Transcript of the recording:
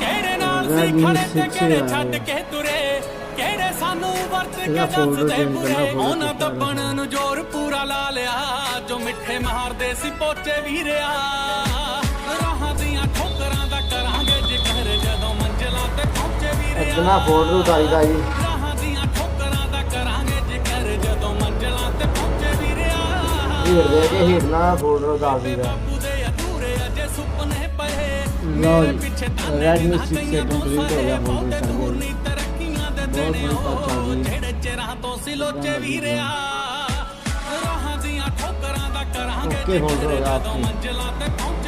ਕਿਹੜੇ ਨਾਲ ਸੀ ਖੜੇ ਤੇ ਕਿਹੜੇ ਛੱਡ ਕੇ ਤੁਰੇ, ਕਿਹੜੇ ਸਾਨੂੰ ਵਰਤ ਕੇ ਦੱਸਦੇ ਬੁਰੇ। ਉਹਨਾਂ ਦੱਬਣ ਨੂੰ ਜ਼ੋਰ ਪੂਰਾ ਲਾ ਲਿਆ, ਜੋ ਮਿੱਠੇ ਮਾਰਦੇ ਸੀ ਪੋਚੇ ਵੀਰਿਆ। ਰਾਹਾਂ ਦੀਆਂ ਠੋਕਰਾਂ ਦਾ ਕਰਾਂਗੇ ਜ਼ਿਕਰ, ਜਦੋਂ ਮੰਜ਼ਿਲਾਂ ਤੇ ਪਹੁੰਚੇ ਵੀਰਿਆ। ਇਤਨਾ ਫੋਟੋ ਉਤਾਰੀਦਾ ਜੀ। ਰਾਹਾਂ ਦੀਆਂ ਠੋਕਰਾਂ ਦਾ ਕਰਾਂਗੇ ਜ਼ਿਕਰ, ਜਦੋਂ ਮੰਜ਼ਿਲਾਂ ਤੇ ਪਹੁੰਚੇ ਵੀਰਿਆ। ਹੀਰ ਦੇ ਕੇ ਹੀਰਨਾ ਫੋਟੋ ਉਤਾਰ ਦੀਦਾ। ਬਾਪੂ ਦੇ ਅਧੂਰੇ ਅਜੇ ਸੁਪਨੇ ਪਏ, ਲਓ ਜੀ ਪਿੱਛੇ ਰੈਡਮੀ 6 ਕੰਪਲੀਟ ਹੋ ਗਿਆ ਫੋਟੋ ਸਾਡੀ। ਤਰੱਕੀਆਂ ਦੇ ਦੇਣੇ ਉਹ ਜਿਹੜੇ ਚਿਰਾਂ ਤੋਂ ਸੀ ਲੋਚੇ ਵੀਰਿਆ। ਰਾਹਾਂ ਦੀਆਂ ਠੋਕਰਾਂ ਦਾ ਕਰਾਂਗੇ ਓਕੇ ਫੋਟੋ ਹੋ ਗਿਆ ਜਦੋਂ ਮੰਜ਼ਿਲਾਂ ਤੇ ਪਹੁੰਚੇ